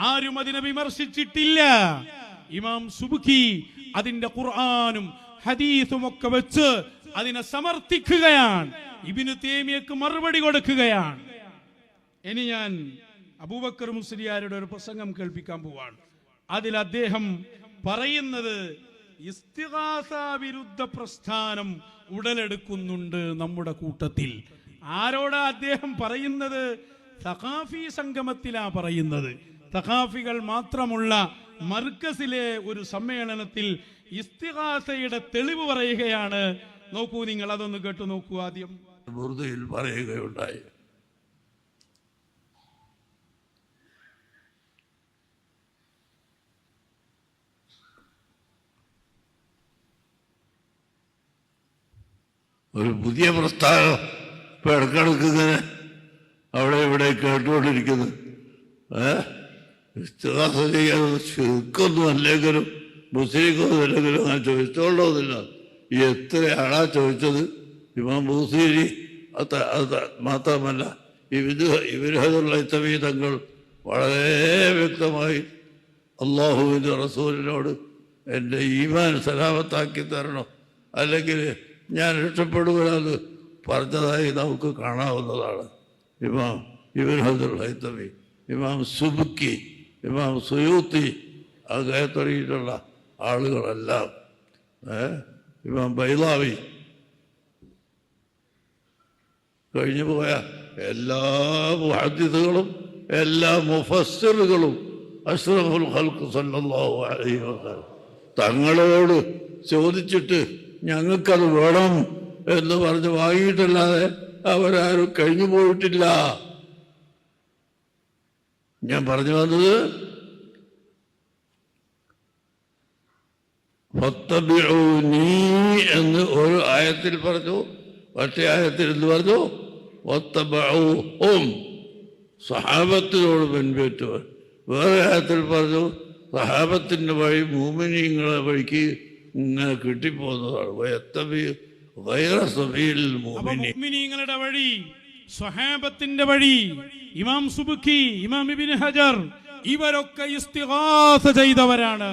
ആരും അതിനെ വിമർശിച്ചിട്ടില്ല. ഇമാം സുബ്കി അതിന്റെ ഖുർആനും ഹദീസും ഒക്കെ വെച്ച് അതിനെ സമർത്ഥിക്കുകയാണ്, ഇബ്നു തൈമിയ്യക്ക് മറുപടി കൊടുക്കുകയാണ്. ഇനി ഞാൻ അബൂബക്കർ മുസ്ലിയാരുടെ ഒരു പ്രസംഗം കേൾപ്പിക്കാൻ പോവാണ്. അതിൽ അദ്ദേഹം പറയുന്നത് ഇസ്തിഗാസ വിരുദ്ധ പ്രസ്ഥാനം ഉടലെടുക്കുന്നുണ്ട് നമ്മുടെ കൂട്ടത്തിൽ. ആരോടാ അദ്ദേഹം പറയുന്നത്? സഖാഫി സംഗമത്തിലാ പറയുന്നത്. സഖാഫികൾ മാത്രമുള്ള മർക്കസിലെ ഒരു സമ്മേളനത്തിൽ ഇസ്തിഗാസയുടെ തെളിവ് പറയുകയാണ്. നോക്കൂ, നിങ്ങൾ അതൊന്ന് കേട്ടു നോക്കൂ. ആദ്യം ബുർദയിൽ പറയുകയുണ്ടായി, ഒരു പുതിയ പ്രസ്ഥാനം ഇപ്പൊ ഇടക്കിടക്ക് ഇങ്ങനെ അവിടെ ഇവിടെ കേട്ടുകൊണ്ടിരിക്കുന്നു. ഇസ്തിഗാസ ചെയ്യാൻ ശിർക്കൊന്നും അല്ലെങ്കിലും മുസ്ലിക്കൊന്നും അല്ലെങ്കിലും ഞാൻ ചോദിച്ചോളന്നില്ല. എത്രയാണാ ചോദിച്ചത്? ഇമാം ബൂസീരി മാത്രമല്ല, ഇബ്നു തങ്ങൾ വളരെ വ്യക്തമായി അള്ളാഹുവിൻ്റെ റസൂലിനോട് എൻ്റെ ഈമാൻ സലാമത്താക്കി തരണം, അല്ലെങ്കിൽ ഞാൻ രക്ഷപ്പെടുകയെന്ന് പറഞ്ഞതായി നമുക്ക് കാണാവുന്നതാണ്. ഇമാം ഇബ്നു ഹൈതമി, ഇമാം സുബ്കി, ഇമാം സുയൂത്തി, അദ്ദേഹത്തുള്ള ആളുകളെല്ലാം, ഇമാം ബൈളാവി, കഴിഞ്ഞു പോയ എല്ലാ മുഹദ്ദിസുകളും എല്ലാ മുഫസ്സിറുകളും അഷ്റഫുൽ ഖൽഖ് സല്ലല്ലാഹു അലൈഹി വസല്ലം തങ്ങളോട് ചോദിച്ചിട്ട് ഞങ്ങൾക്കത് വേണം എന്ന് പറഞ്ഞ് വാങ്ങിയിട്ടല്ലാതെ അവരാരും കഴിഞ്ഞു പോയിട്ടില്ല. ഞാൻ പറഞ്ഞു വന്നത് ഫത്തബിഊനി എന്ന് ഒരു ആയത്തിൽ പറഞ്ഞു, മറ്റേ ആയത്തിൽ എന്ന് പറഞ്ഞു വത്തബഊഹും, സഹാബത്തിനോട് പിൻപറ്റുവാൻ. വേറെ ആയത്തിൽ പറഞ്ഞു സഹാബത്തിൻ്റെ വഴി മുഅ്മിനീങ്ങളെ വഴിക്ക് ഇങ്ങനെ കിട്ടിപ്പോകുന്നതാണ്. മുഅ്മിനീങ്ങളുടെ വഴി, സ്വഹാബത്തിന്റെ വഴി. ഇമാം സുബ്കി, ഇമാം ഇബ്നു ഹജർ ഇവരൊക്കെ ഇസ്തിഗാസ ചെയ്തവരാണ്.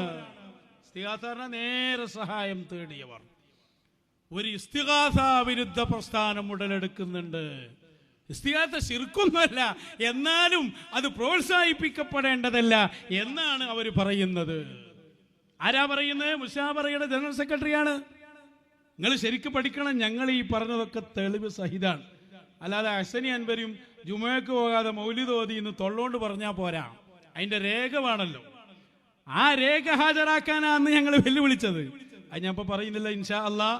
ഇസ്തിഗാസ നേരെ സഹായം തേടിയവർ. ഒരു ഇസ്തിഗാസ വിരുദ്ധ പ്രസ്ഥാനം ഉടലെടുക്കുന്നുണ്ട്. ഇസ്തിഗാസ ശിർക്കൊന്നുമല്ല, എന്നാലും അത് പ്രോത്സാഹിപ്പിക്കപ്പെടേണ്ടതല്ല എന്നാണ് അവർ പറയുന്നത്. ആരാ പറയുന്നത്? മുശാവറയുടെ ജനറൽ സെക്രട്ടറിയാണ്. നിങ്ങൾ ശരിക്കും പഠിക്കണം. ഞങ്ങൾ ഈ പറഞ്ഞതൊക്കെ തെളിവ് സഹിതാണ്. അല്ലാതെ ഹസനി അൻവരും ജുമയ്ക്ക് പോകാതെ മൗലിദ് ഓതി എന്ന് തൊള്ളോണ്ട് പറഞ്ഞാൽ പോരാ, അതിന്റെ രേഖ വേണമല്ലോ. ആ രേഖ ഹാജരാക്കാനാണ് അന്ന് ഞങ്ങൾ വെല്ലുവിളിച്ചത്. അത് ഞാൻ ഇപ്പൊ പറയുന്നില്ല. ഇൻഷാ അല്ലാ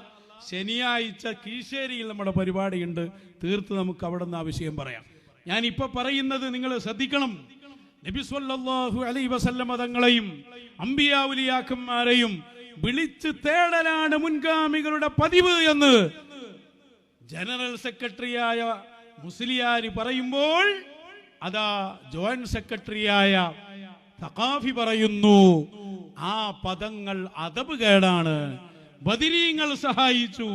ശനിയാഴ്ച കീശേരിയിൽ നമ്മുടെ പരിപാടിയുണ്ട്, തീർത്ത് നമുക്ക് അവിടെ നിന്ന് ആ വിഷയം പറയാം. ഞാൻ ഇപ്പൊ പറയുന്നത് നിങ്ങൾ ശ്രദ്ധിക്കണം. നബി സല്ലല്ലാഹു അലൈഹി വസല്ലം തങ്ങളെയും അമ്പിയാ ഉലിയാക്കന്മാരെയും വിളിച്ച് തേടലാണ് മുൻഗാമികളുടെ പതിവ് എന്ന് ജനറൽ സെക്രട്ടറിയായ മുസ്ലിയാരി പറയുമ്പോൾ അതാ ജോയിന്റ് സെക്രട്ടറിയായ സഖാഫി പറയുന്നു ആ പദങ്ങൾ അദബ് കേടാണ്. ബദരീങ്ങൾ സഹായിച്ചു,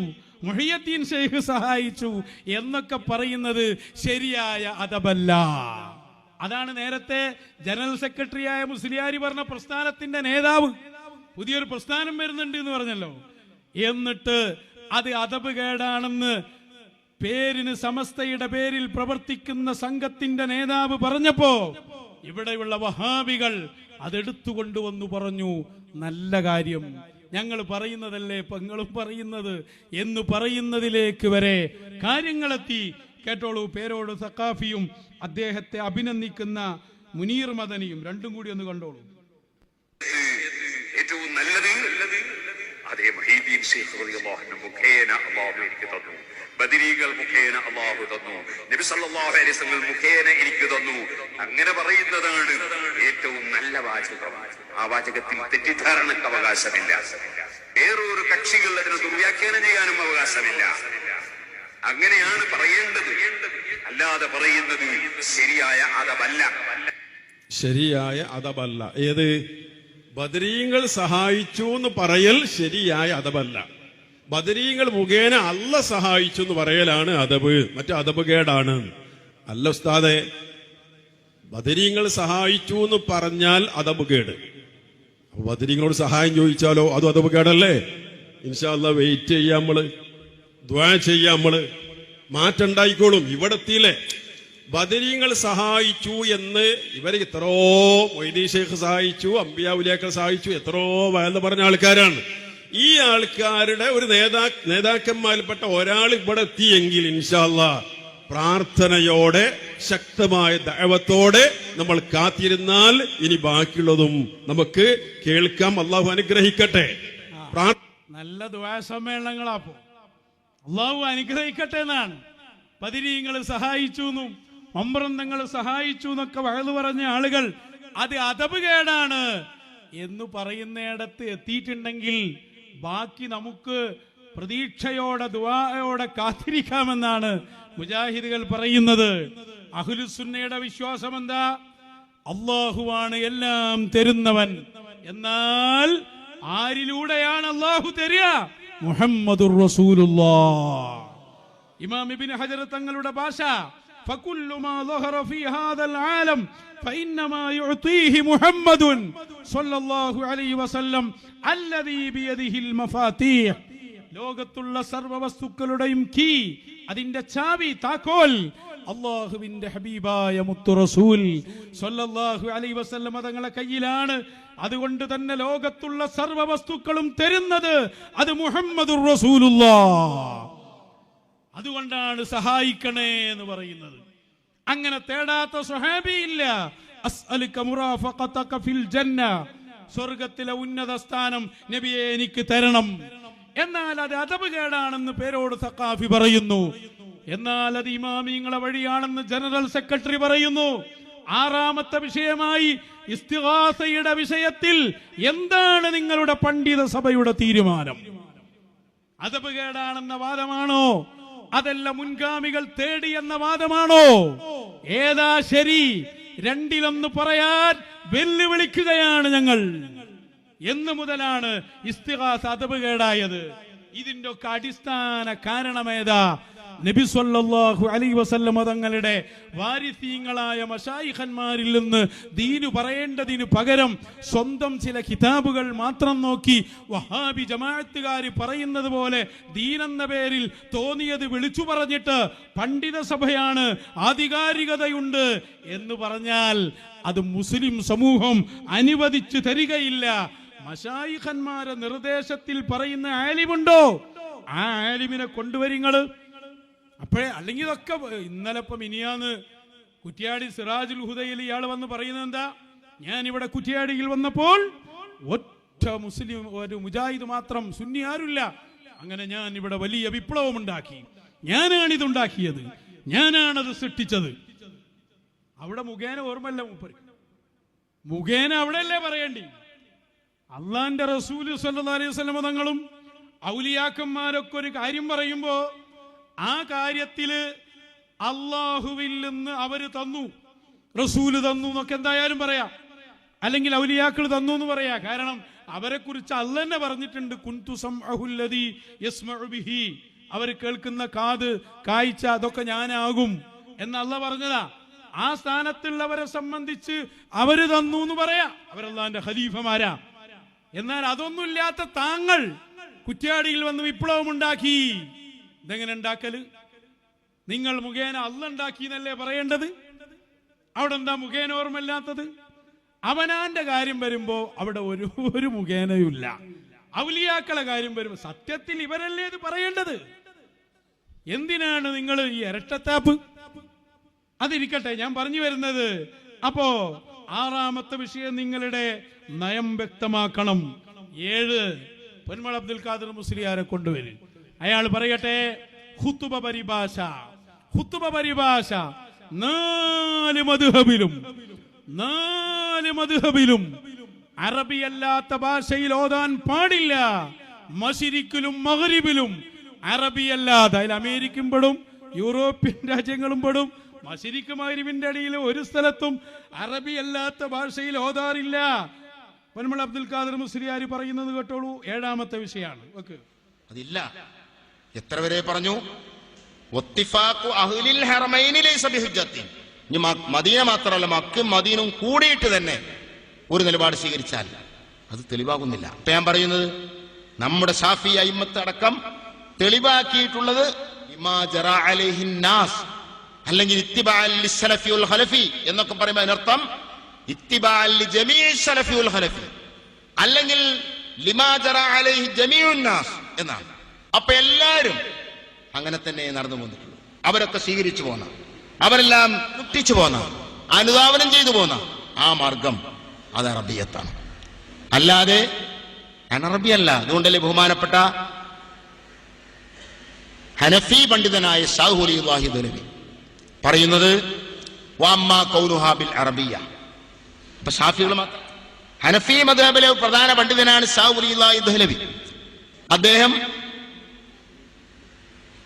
മുഹിയുദ്ദീൻ ശൈഖ് സഹായിച്ചു എന്നൊക്കെ പറയുന്നത് ശരിയായ അദബല്ല. അതാണ് നേരത്തെ ജനറൽ സെക്രട്ടറിയായ മുസ്ലിയാരി പറഞ്ഞ പ്രസ്ഥാനത്തിന്റെ നേതാവ്. പുതിയൊരു പ്രസ്ഥാനം വരുന്നുണ്ട് എന്ന് പറഞ്ഞല്ലോ. എന്നിട്ട് അത് അദബ് കേടാണെന്ന് പേരിന് സമസ്തയുടെ പേരിൽ പ്രവർത്തിക്കുന്ന സംഘത്തിന്റെ നേതാവ് പറഞ്ഞപ്പോ ഇവിടെയുള്ള വഹാബികൾ അതെടുത്തുകൊണ്ടുവന്നു പറഞ്ഞു, നല്ല കാര്യം, ഞങ്ങൾ പറയുന്നതല്ലേ പെങ്ങളും പറയുന്നത് എന്ന് പറയുന്നതിലേക്ക് വരെ കാര്യങ്ങളെത്തി. കേട്ടോളൂ, പേരോട് സഖാഫിയും അദ്ദേഹത്തെ അഭിനന്ദിക്കുന്ന മുനീർ മദനിയും രണ്ടും കൂടി ഒന്ന് കണ്ടോളൂ. ഏറ്റവും നല്ലത് അതേ മുഹീദ്ദീൻ ശൈഖ് റളിയല്ലാഹു അൻഹു മുഖേന അല്ലാഹു എനിക്ക് തന്നു, ബദരീകൾ മുഖേന അല്ലാഹു തന്നു, നബി സല്ലല്ലാഹു അലൈഹി വസല്ലം മുഖേന എനിക്ക് തന്നു. അങ്ങനെ പറയുന്നതാണ് ഏറ്റവും നല്ല വാചകം. ആ വാചകത്തിൽ തെറ്റിദ്ധാരണക്ക് അവകാശമില്ല. വേറൊരു കക്ഷികൾ അതിനെ ദുർവ്യാഖ്യാനം ചെയ്യാനും അവകാശമില്ല. അങ്ങനെയാണ് പറയേണ്ടത്, അല്ലാതെ പറയുന്നത് ശരിയായ അദബല്ല. ശരിയായ അദബല്ല. ഏത്? ബദരീങ്ങൾ സഹായിച്ചു എന്ന് പറയൽ ശരിയായ അദബല്ല. ബദരീങ്ങൾ മുഖേന അല്ല സഹായിച്ചു എന്ന് പറയലാണ് അദബ്. മറ്റേ അദബ് കേടാണ്. അല്ല ഉസ്താദെ, ബദരീങ്ങൾ സഹായിച്ചു എന്ന് പറഞ്ഞാൽ അദബ് കേട്. ബദരീങ്ങളോട് സഹായം ചോദിച്ചാലോ അതും അദബ് കേടല്ലേ? ഇൻഷാ അല്ലാഹ് വെയിറ്റ് ചെയ്യാം, നമ്മള് ദുആ ചെയ്യാം, നമ്മള് മാറ്റം ഉണ്ടായിക്കോളും. ഇവിടെ എത്തിയില്ലേ? ബദരീങ്ങൾ സഹായിച്ചു എന്ന് ഇവരെ എത്രയോ മൊയ്തീൻ ശൈഖ് സഹായിച്ചു, അമ്പിയാ ഉലിയാക്കൾ സഹായിച്ചു, എത്രയോ വയന്ന് പറഞ്ഞ ആൾക്കാരാണ്. ഈ ആൾക്കാരുടെ ഒരു നേതാക്കന്മാരിൽപ്പെട്ട ഒരാൾ ഇവിടെ എത്തിയെങ്കിൽ ഇൻഷാ അല്ലാഹ് പ്രാർത്ഥനയോടെ ശക്തമായ ദഅവത്തോടെ നമ്മൾ കാത്തിരുന്നാൽ ഇനി ബാക്കിയുള്ളതും നമുക്ക് കേൾക്കാം. അള്ളാഹു അനുഗ്രഹിക്കട്ടെ. നല്ല ദുആ സമ്മേളനങ്ങളാപ്പോ അള്ളാഹു അനുഗ്രഹിക്കട്ടെ എന്നാണ്. ബദരീങ്ങൾ സഹായിച്ചു എന്നും മമ്പ്രന്തങ്ങൾ സഹായിച്ചു എന്നൊക്കെ വഴുതു പറഞ്ഞ ആളുകൾ അത് അദബ് കേടാണ് എന്ന് പറയുന്നിടത്ത് എത്തിയിട്ടുണ്ടെങ്കിൽ ബാക്കി നമുക്ക് പ്രതീക്ഷയോടെ ദുആയോടെ കാത്തിരിക്കാമെന്നാണ് മുജാഹിദുകൾ പറയുന്നത്. അഹ്ലുസുന്നയുടെ വിശ്വാസം എന്താ? അള്ളാഹുവാണ് എല്ലാം തരുന്നവൻ. എന്നാൽ ആരിലൂടെയാണ് അള്ളാഹു തരിക? മുഹമ്മദുർ റസൂലുള്ളാഹ്. ഇമാം ഇബ്നു ഹജർ തങ്ങളുടെ ഭാഷ ഫകുല്ലു മാ ളഹറ ഫീ ഹാദൽ ആലം ഫഇന്നമാ യുഅതീഹി മുഹമ്മദുൻ സ്വല്ലല്ലാഹു അലൈഹി വസല്ലം അല്ലദീ ബിയദിഹിൽ മഫാതീഹ്. ലോകത്തുള്ള സർവ്വ വസ്തുക്കളുടെയും കീ, അതിന്റെ ചാവി, താക്കോൽ അല്ലാഹുവിന്റെ ഹബീബായ മുത്തു റസൂൽ സ്വല്ലല്ലാഹു അലൈഹി വസല്ലം തങ്ങളുടെ കയ്യിലാണ്. അതുകൊണ്ട് തന്നെ ലോകത്തുള്ള സർവ്വ വസ്തുക്കളും തരുന്നത് അത് മുഹമ്മദുർ റസൂലുള്ളാഹ്. അതുകൊണ്ടാണ് സഹായിക്കണേ എന്ന് പറയുന്നത്. അങ്ങനെ തേടാത്ത സ്വഹാബി ഇല്ല. അസ്അലുക മുറാഫഖതക ഫിൽ ജന്ന, സ്വർഗ്ഗത്തിലെ ഉന്നത സ്ഥാനം നബിയെ എനിക്ക് തരണം. എന്നാൽ അത് അദബ് കേടാണെന്ന് പേരോട് സഖാഫി പറയുന്നു. എന്നാൽ അത് ഇമാമിങ്ങളെ വഴിയാണെന്ന് ജനറൽ സെക്രട്ടറി പറയുന്നു. ആറാമത്തെ വിഷയമായി ഇസ്തിഗാസയുടെ വിഷയത്തിൽ എന്താണ് നിങ്ങളുടെ പണ്ഡിത സഭയുടെ തീരുമാനം? അദബ് കേടാണെന്ന വാദമാണോ, അതല്ല മുൻഗാമികൾ തേടി എന്ന വാദമാണോ? ഏതാ ശരി? രണ്ടിലൊന്ന് പറയാൻ വെല്ലുവിളിക്കുകയാണ് ഞങ്ങൾ. എന്ന് മുതലാണ് ഇസ്തിഗാസ അദബ് കേടായത്? ഇതിന്റെ ഒക്കെ അടിസ്ഥാന കാരണമേതാ? നബി സല്ലല്ലാഹു അലൈഹി വസല്ലം തങ്ങളുടെ വാരിസീങ്ങളായ മശായിഖന്മാരിൽ നിന്ന് ദീനു പറയേണ്ടതിനു പകരം സ്വന്തം ചില കിതാബുകൾ മാത്രം നോക്കി വഹാബി ജമാഅത്തുകാർ പറയുന്നത് പോലെ ദീനെന്ന പേരിൽ തോന്നിയത് വിളിച്ചു പറഞ്ഞിട്ട് പണ്ഡിത സഭയാണ്, ആധികാരികതയുണ്ട് എന്ന് പറഞ്ഞാൽ അത് മുസ്ലിം സമൂഹം അനുവദിച്ചു തരികയില്ല. മശായിഖന്മാരെ നിർദ്ദേശത്തിൽ പറയുന്ന ആലിമുണ്ടോ? ആ ആലിമിനെ കൊണ്ടുവരിങ്ങള്. അപ്പോഴേ അല്ലെങ്കിൽ ഇതൊക്കെ ഇന്നലെ ഇപ്പം ഇനിയാന്ന് കുറ്റ്യാടി സിറാജുൽ ഹുദയിൽ ഇയാൾ വന്ന് പറയുന്നത് എന്താ? ഞാൻ ഇവിടെ കുറ്റ്യാടിയിൽ വന്നപ്പോൾ ഒറ്റ മുസ്ലിം ഒരു മുജാഹിദ് മാത്രം, സുന്നി ആരുമില്ല. അങ്ങനെ ഞാൻ ഇവിടെ വലിയ വിപ്ലവം ഉണ്ടാക്കി, ഞാനാണിതുണ്ടാക്കിയത്, ഞാനാണത് സൃഷ്ടിച്ചത്. അവിടെ മുഖേന ഓർമ്മല്ല മൂപ്പര്, മുഖേന അവിടെയല്ലേ പറയേണ്ടി. അള്ളാന്റെ റസൂൽ സല്ലല്ലാഹു അലൈഹി വസല്ലം തങ്ങളും ഔലിയാക്കന്മാരൊക്കെ ഒരു കാര്യം പറയുമ്പോ ആ കാര്യത്തില് അള്ളാഹുവിൽ നിന്ന് അവര് തന്നു, റസൂല് തന്നു എന്നൊക്കെ എന്തായാലും പറയാം, അല്ലെങ്കിൽ ഔലിയാക്കൾ തന്നു എന്ന് പറയാ. കാരണം അവരെ കുറിച്ച് അള്ളാഹ് തന്നെ പറഞ്ഞിട്ടുണ്ട്, കുന്തു സംഅഹുല്ലദീ യസ്മഉ ബിഹി, അവർ കേൾക്കുന്ന കാത്, കാഴ്ച, അതൊക്കെ ഞാനാകും എന്ന് അള്ളാഹ് പറഞ്ഞതാ. ആ സ്ഥാനത്തുള്ളവരെ സംബന്ധിച്ച് അവര് തന്നു എന്ന് പറയാ, അവരല്ലാന്റെ ഖലീഫമാരാ. എന്നാൽ അതൊന്നുമില്ലാത്ത താങ്കൾ കുറ്റ്യാടിയിൽ വന്ന് വിപ്ലവം ഉണ്ടാക്കി. ഇതെങ്ങനെ ഉണ്ടാക്കല്? നിങ്ങൾ മുഖേന അള്ളാഹ് ഉണ്ടാക്കി എന്നല്ലേ പറയേണ്ടത്? അവിടെ എന്താ മുഖേന ഓർമ്മയില്ലാത്തത്? അവനാന്റെ കാര്യം വരുമ്പോ അവിടെ ഒരു മുഖേനയുമില്ല. ഔലിയാക്കളെ കാര്യം വരുമ്പോ സത്യത്തിൽ ഇവരല്ലേ ഇത് പറയേണ്ടത്? എന്തിനാണ് നിങ്ങൾ ഈ ഇരട്ടത്താപ്പ്? അതിരിക്കട്ടെ, ഞാൻ പറഞ്ഞു വരുന്നത്. അപ്പോ ആറാമത്തെ വിഷയം, നിങ്ങളുടെ നയം വ്യക്തമാക്കണം. 7 പൊന്മള അബ്ദുൽ ഖാദർ മുസ്ലിയാരെ കൊണ്ടുവരും. അയാൾ പറയട്ടെ, ഖുതുബ പരിഭാഷ. ഖുതുബ പരിഭാഷ 4 മദ്ഹബിലും അറബിയല്ലാത്ത ഭാഷയിൽ ഓതാൻ പാടില്ല. മശരിക്കിലും മഗ്രിബിലും അറബിയല്ലാതെ, അതിൽ അമേരിക്കയും പെടും, യൂറോപ്യൻ രാജ്യങ്ങളും പെടും. മശരിക്ക് മഗ്രിബിന്റെ അടിയിൽ ഒരു സ്ഥലത്തും അറബി അല്ലാത്ത ഭാഷയിൽ ഓതാറില്ല. പൊന്മള അബ്ദുൽ ഖാദർ മുസ്ലിയാർ പറയുന്നത് കേട്ടോളൂ. 7ാമത്തെ വിഷയമാണ്. അതില്ല. എത്ര വരെ പറഞ്ഞു? വത്തിഫാഖു അഹ്ലിൽ ഹറമൈനി ലൈസ ബിഹുജ്ജത്തിൻ. ഇനി മദീന മാത്രമല്ല മക്കും മദീനവും കൂടിയിട്ട് തന്നെ ഒരു നിലപാട് സ്വീകരിച്ചാൽ അത് തെളിവാകുന്നില്ല. ഇപ്പൊ ഞാൻ പറയുന്നത് നമ്മുടെ ഷാഫി അയിമ്മത്ത് അടക്കം തെളിവാക്കിയിട്ടുള്ളത് ബിമാ ജറാ അലൈഹിൻ നാസ്, അല്ലെങ്കിൽ ഇത്തിബാഅൻ ലിസ്സലഫി വൽ ഖലഫി എന്നൊക്കെ പറയുമ്പോൾ അതിനർത്ഥം ഇത്തിബാഅൻ ലിജമീഇ സലഫി വൽ ഖലഫി, അല്ലെങ്കിൽ ലിമാ ജറാ അലൈഹി ജമീഉൻ നാസ് എന്നാണ്. അപ്പൊ എല്ലാവരും അങ്ങനെ തന്നെ നടന്നു പോന്നിട്ടുള്ളൂ. അവരൊക്കെ സ്വീകരിച്ചു പോന്ന, അവരെല്ലാം മുട്ടിച്ചു പോന്ന, അനുധാവനം ചെയ്തു പോന്ന ആ മാർഗം അത് അറബിയത്താണ്, അല്ലാതെ അനറബിയല്ല. അതുകൊണ്ടല്ലേ ബഹുമാനപ്പെട്ട ഹനഫി പണ്ഡിതനായ ഷാഹു വലിയുല്ലാഹി ദഹ്ലവി പറയുന്നത് വഅമ്മാ ഖൗലുഹാ ബിൽ അറബിയ്യ. അപ്പൊ ഷാഫികൾ മാത്രം, ഹനഫി മദ്ഹബിലെ പ്രധാന പണ്ഡിതനാണ് ഷാഹു വലിയുല്ലാഹി ദഹ്ലവി. അദ്ദേഹം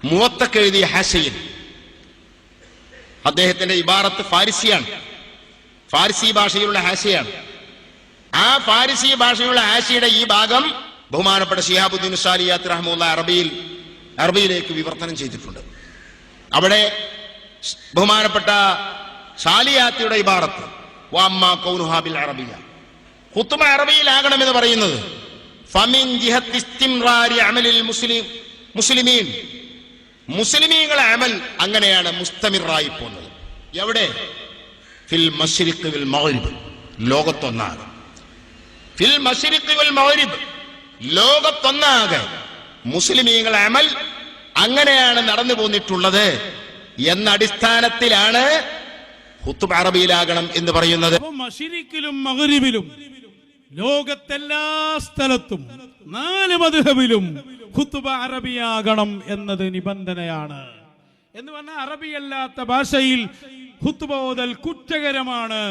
മുവത്തക്ക് എഴുതിയ ഹാശയിൽ അദ്ദേഹത്തിന്റെ ഇബാറത്ത് ഫാരിസിയാണ്, ഫാരിസി ഭാഷയിലുള്ള ഹാശയാണ്. ആ ഫാരിസി ഭാഷയുള്ള ഹാശിയുടെ ഈ ഭാഗം ബഹുമാനപ്പെട്ട ശിഹാബുദ്ദീൻ സാലിയാത്ത് റഹ്മത്തുള്ളാഹി അറബിയിലേക്ക് വിവർത്തനം ചെയ്തിട്ടുണ്ട്. അവിടെ ബഹുമാനപ്പെട്ട സാലിയാത്തിയുടെ ഇബാറത്ത് വഅമ്മാ ഖൗലുഹാ ബിൽ അറബിയ്യ, ഖുത്ബ അറബിയിലാകണമെന്ന് പറയുന്നത് ഫമിൻ ജിഹത്തി ഇസ്തിംറാരി അമലിൽ മുസ്ലിമീൻ, മുസ്ലിമീങ്ങളെ അമൽ അങ്ങനെയാണ് മുസ്തമിറായി പോകുന്നത്. എവിടെ? ഫിൽ മശ്രിഖ് വൽ മഗ്രിബ്, ലോകത്തൊന്നാകെ. ഫിൽ മശ്രിഖ് വൽ മഗ്രിബ്, ലോകത്തൊന്നാകെ മുസ്ലിമീങ്ങളെ അമൽ അങ്ങനെയാണ് നടന്നു പോന്നിട്ടുള്ളത് എന്ന അടിസ്ഥാനത്തിലാണ് ഖുത്ബ അറബിയിലാകണം എന്ന് പറയുന്നത്. മശ്രിഖിലും മഗ്രിബിലും ലോകത്തെല്ലാ സ്ഥലത്തും 4 മദ്ഹബിലും ഖുത്ബ അറബിയാകണം എന്നത് നിബന്ധനയാണ്. എന്ന് പറഞ്ഞാൽ അറബിയല്ലാത്ത ഭാഷയിൽ ഖുത്ബ ഓതൽ കുറ്റകരമാണ്,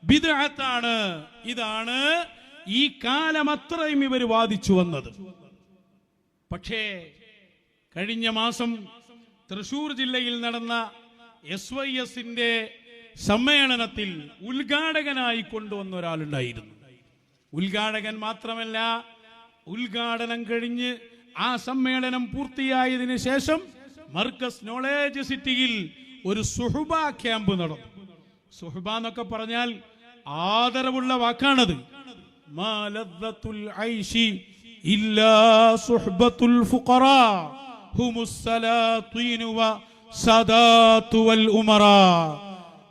ബിദ്അത്താണ്. ഇതാണ് ഈ കാലം അത്രയും ഇവർ വാദിച്ചു വന്നത്. പക്ഷേ കഴിഞ്ഞ മാസം തൃശൂർ ജില്ലയിൽ നടന്ന SYSന്റെ സമ്മേളനത്തിൽ ഉദ്ഘാടകനായി കൊണ്ടുവന്ന ഒരാളുണ്ടായിരുന്നു. ഉദ്ഘാടകൻ മാത്രമല്ല, ഉദ്ഘാടനം കഴിഞ്ഞ് ആ സമ്മേളനം പൂർത്തിയായതിനു ശേഷം മർക്കസ് നോളേജ് സിറ്റിയിൽ ഒരു സുഹ്ബ ക്യാമ്പ് നടന്നു. സുഹ്ബ എന്നൊക്കെ പറഞ്ഞാൽ ആദരവുള്ള വാക്കാണത്. മാ ലദ്ദത്തുൽ ഐശി ഇല്ലാ സുഹ്ബത്തുൽ ഫുഖറാ ഹുമുസ് സലാത്തീനു വ സദാത്തു വൽ ഉമറാ.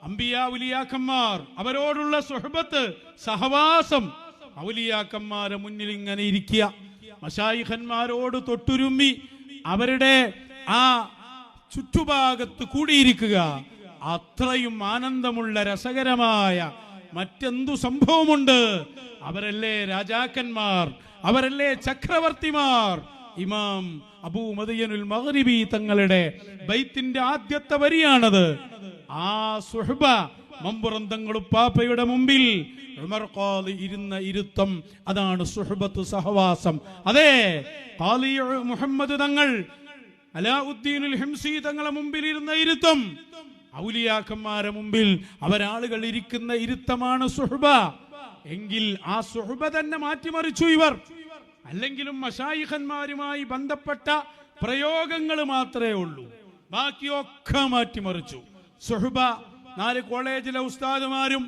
അംബിയാ ഉലിയാക്കന്മാർ, അവരോടുള്ള സുഹ്ബത്ത്, സഹവാസം, ഔലിയാക്കന്മാരെ മുന്നിൽ ഇങ്ങനെ ഇരിക്കുക, മശായിഖന്മാരോട് തൊട്ടുരുമ്മി അവരുടെ ആ ചുറ്റുഭാഗത്ത് കൂടിയിരിക്കുക, അത്രയും ആനന്ദമുള്ള രസകരമായ മറ്റെന്തു സംഭവമുണ്ട്? അവരല്ലേ രാജാക്കന്മാർ, അവരല്ലേ ചക്രവർത്തിമാർ. ഇമാം അബൂ മദയനുൽ മഗ്രിബി തങ്ങളുടെ ബൈത്തിന്റെ ആദ്യത്തെ വരിയാണത്. ആ സുഹ്ബ മമ്പുറം തങ്ങളുപ്പാപ്പയുടെ മുമ്പിൽ ഉമർ ഖാദി ഇരുന്ന ഇരുത്തം, അതാണ് സുഹ്ബത്ത്, സഹവാസം. അതെ, ഖാദി മുഹമ്മദ് തങ്ങൾ അലാഉദ്ദീനുൽ ഹിംസി തങ്ങളെ മുമ്പിൽ ഇരുന്ന ഇരുത്തം, ഔലിയാക്കന്മാരെ മുമ്പിൽ അവരാളുകൾ ഇരിക്കുന്ന ഇരുത്തമാണ് സുഹ്ബ. എങ്കിൽ ആ സുഹ്ബ തന്നെ മാറ്റിമറിച്ചു ഇവർ. അല്ലെങ്കിലും മശായിഖന്മാരുമായി ബന്ധപ്പെട്ട പ്രയോഗങ്ങൾ മാത്രമേ ഉള്ളൂ, ബാക്കിയൊക്കെ മാറ്റിമറിച്ചു. സുഹ്ബ 4 കോളേജിലെ ഉസ്താദുമാരും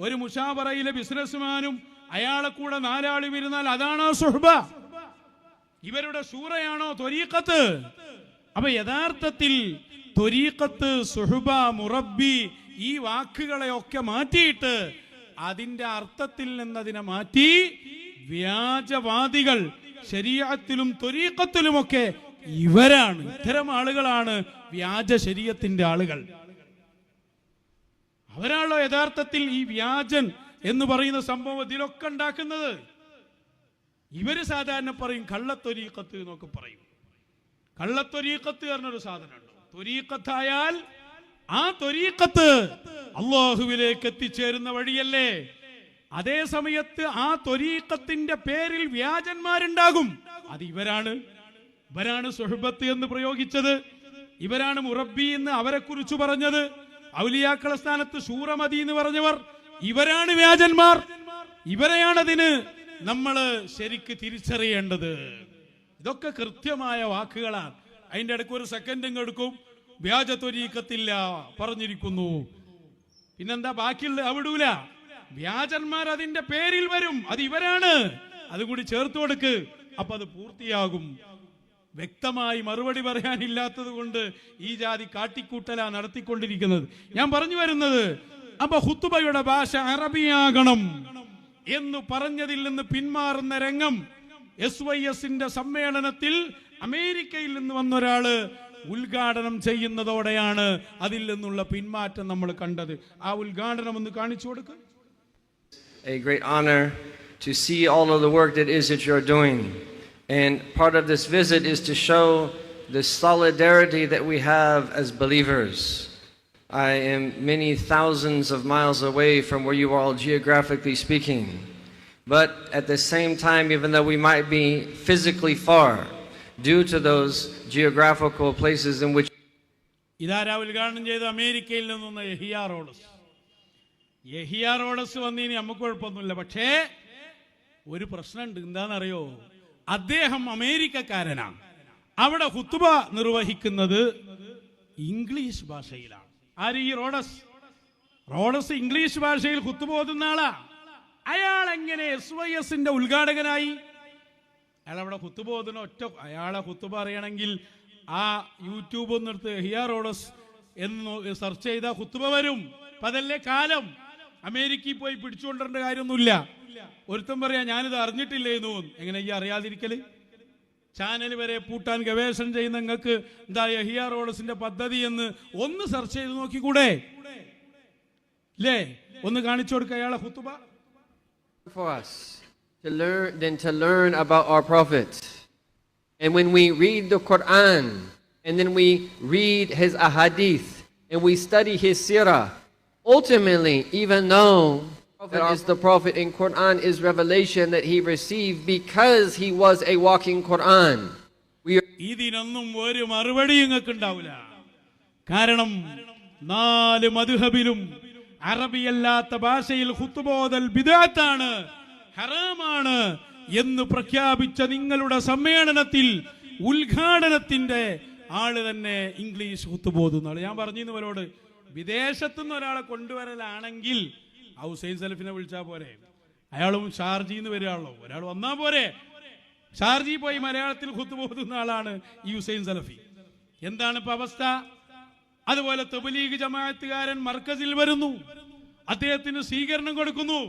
ഒരു മുഷാവറയിലെ ബിസിനസ്മാനും അയാളെ കൂടെ 4 ആൾ വരുന്നാൽ അതാണോ സുഹ്ബ? ഇവരുടെ ശൂറയാണോ ത്വരീഖത്ത്? അപ്പൊ യഥാർത്ഥത്തിൽ ത്വരീഖത്ത്, സുഹ്ബ, മുറബ്ബി ഈ വാക്കുകളെയൊക്കെ മാറ്റിയിട്ട് അതിന്റെ അർത്ഥത്തിൽ നിന്നതിനെ മാറ്റി വ്യാജവാദികൾ ശരീഅത്തിലും ത്വരീഖത്തിലുമൊക്കെ ഇവരാണ്, ഇത്തരം ആളുകളാണ് വ്യാജ ശരീഅത്തിന്റെ ആളുകൾ. അവരാണല്ലോ യഥാർത്ഥത്തിൽ ഈ വ്യാജൻ എന്ന് പറയുന്ന സംഭവം ഇതിലൊക്കെ ഉണ്ടാക്കുന്നത്. ഇവര് സാധാരണ പറയും കള്ളത്തൊരീഖത്ത് എന്നൊക്കെ പറയും. കള്ളത്തൊരീഖത്ത് പറഞ്ഞൊരു സാധനമുണ്ട്. ത്വരീഖത്തായാൽ ആ ത്വരീഖത്ത് അല്ലാഹുവിലേക്ക് എത്തിച്ചേരുന്ന വഴിയല്ലേ. അതേ സമയത്ത് ആ ത്വരീഖത്തിന്റെ പേരിൽ വ്യാജന്മാരുണ്ടാകും. അത് ഇവരാണ് സുഹ്ബത്ത് എന്ന് പ്രയോഗിച്ചത്, ഇവരാണ് മുറബ്ബി എന്ന് അവരെ കുറിച്ച് പറഞ്ഞത്. ഔലിയാക്കളെ സ്ഥാനത്ത് ശൂറമതി എന്ന് പറഞ്ഞവർ ഇവരാണ് വ്യാജന്മാർ. ഇവരെയാണ് അതിന് നമ്മൾ ശരിക്ക് തിരിച്ചറിയേണ്ടത്. ഇതൊക്കെ കൃത്യമായ വാക്കുകളാണ്. അതിന്റെ ഇടയ്ക്ക് ഒരു സെക്കൻഡ് എടുക്കും, വ്യാജ ത്വരീഖത്തില്ല പറഞ്ഞിരിക്കുന്നു. പിന്നെന്താ ബാക്കിയുള്ള അവിടൂല. വ്യാജന്മാർ അതിന്റെ പേരിൽ വരും, അത് ഇവരാണ്, അതുകൂടി ചേർത്ത് കൊടുക്ക്, അപ്പൊ അത് പൂർത്തിയാകും. വ്യക്തമായി മറുപടി പറയാനില്ലാത്തത് കൊണ്ട് ഈ ജാതി കാട്ടിക്കൂട്ടല നടത്തിക്കൊണ്ടിരിക്കുന്നത്. ഞാൻ പറഞ്ഞു വരുന്നത്, അപ്പൊ ഖുത്ബയുടെ ഭാഷ അറബിയാകണം എന്ന് പറഞ്ഞതിൽ നിന്ന് പിന്മാറുന്ന രംഗം SYSന്റെ സമ്മേളനത്തിൽ അമേരിക്കയിൽ നിന്ന് വന്നൊരാള് ഉദ്ഘാടനം ചെയ്യുന്നതോടെയാണ് അതിൽ നിന്നുള്ള പിന്മാറ്റം നമ്മൾ കണ്ടത്. ആ ഉദ്ഘാടനം ഒന്ന് കാണിച്ചു കൊടുക്കുക. A great honor to see all of the work that is that you're doing. And part of this visit is to show the solidarity that we have as believers. I am many thousands of miles away from where you are all geographically speaking. But at the same time, even though we might be physically far, due to those geographical places in which ഇതാരാ ഉദ്ഘാടനം ചെയ്ത? അമേരിക്കയിൽ നിന്നുള്ള യഹിയ റോഡസ് വന്നീനി നമുക്ക് കുഴപ്പമൊന്നുമില്ല. പക്ഷേ ഒരു പ്രശ്നമുണ്ട്. എന്താണെന്നറിയോ? അദ്ദേഹം അമേരിക്കക്കാരനാണ്. അവിടെ ഖുത്ബ നിർവഹിക്കുന്നത് ഇംഗ്ലീഷ് ഭാഷയിലാണ്. ആര്? ഈ റോഡസ് ഇംഗ്ലീഷ് ഭാഷയിൽ ഖുത്ബ ഓതുന്ന ആളാ. അയാൾ എങ്ങനെ SYSന്റെ ഉദ്ഘാടകനായി? അയാൾ അവിടെ ഖുത്ബ ഓതുന്ന അയാളെ ഖുത്ബ അറിയണമെങ്കിൽ ആ യൂട്യൂബ് ഒന്നെടുത്ത് യഹിയ റോഡസ് എന്ന് സെർച്ച് ചെയ്താൽ ഖുത്ബ വരും. അപ്പൊ അതല്ലേ കാലം. അമേരിക്കയിൽ പോയി പിടിച്ചുകൊണ്ടിരേണ്ട കാര്യമൊന്നുമില്ല. ഒരുത്തം പറയാ ഞാനിത് അറിഞ്ഞിട്ടില്ലേന്നു. എങ്ങനെ ഈ അറിയാതിരിക്കല്? ചാനൽ വരെ പൂട്ടാൻ ഗവേഷണം ചെയ്യുന്ന നിങ്ങൾക്ക് എന്താ യഹിയ റോഡസിന്റെ പദ്ധതി എന്ന് ഒന്ന് സെർച്ച് ചെയ്ത് നോക്കിക്കൂടെ? ഇല്ലേ? ഒന്ന് കാണിച്ചു കൊടുക്ക അയാളെ ഖുത്ബ. for us to learn about our prophet. And when we read the Quran, and then we read his ahadith, and we study his sirah, ultimately, even though prophet is the prophet in Quran, is revelation that he received because he was a walking Quran. ഇതിനൊന്നും ഒരു മറുപടി നിങ്ങൾക്ക് ഉണ്ടാവില്ല. കാരണം 4 മദ്ഹബിലും അറബിയല്ലാത്ത ഭാഷയിൽ ഖുത്ബ ഓതൽ ബിദ്അത്താണ്, ഹറാമാണ് എന്ന് പ്രഖ്യാപിച്ച നിങ്ങളുടെ സമ്മേളനത്തിൽ ഉദ്ഘാടനത്തിന്റെ ആള് തന്നെ ഇംഗ്ലീഷ് ഖുത്ബ ഓതുന്ന. ഞാൻ പറഞ്ഞവരോട്, വിദേശത്തുനിന്ന് ഒരാളെ കൊണ്ടുവരലാണെങ്കിൽ ഹുസൈൻ സലഫിനെ വിളിച്ചാൽ പോരെ? അയാളും ഷാർജിന്ന് വരികയാണല്ലോ. ഒരാൾ വന്നാൽ പോരെ? ഷാർജി പോയി മലയാളത്തിൽ ഖുത്ബ ഓതുന്ന ആളാണ് ഈ ഹുസൈൻ സലഫി. എന്താണ് ഇപ്പൊ അവസ്ഥ? അതുപോലെ തബ്ലീഗ് ജമാഅത്തുകാരൻ മർക്കസിൽ വരുന്നു, അദ്ദേഹത്തിന് സ്വീകരണം കൊടുക്കുന്നു.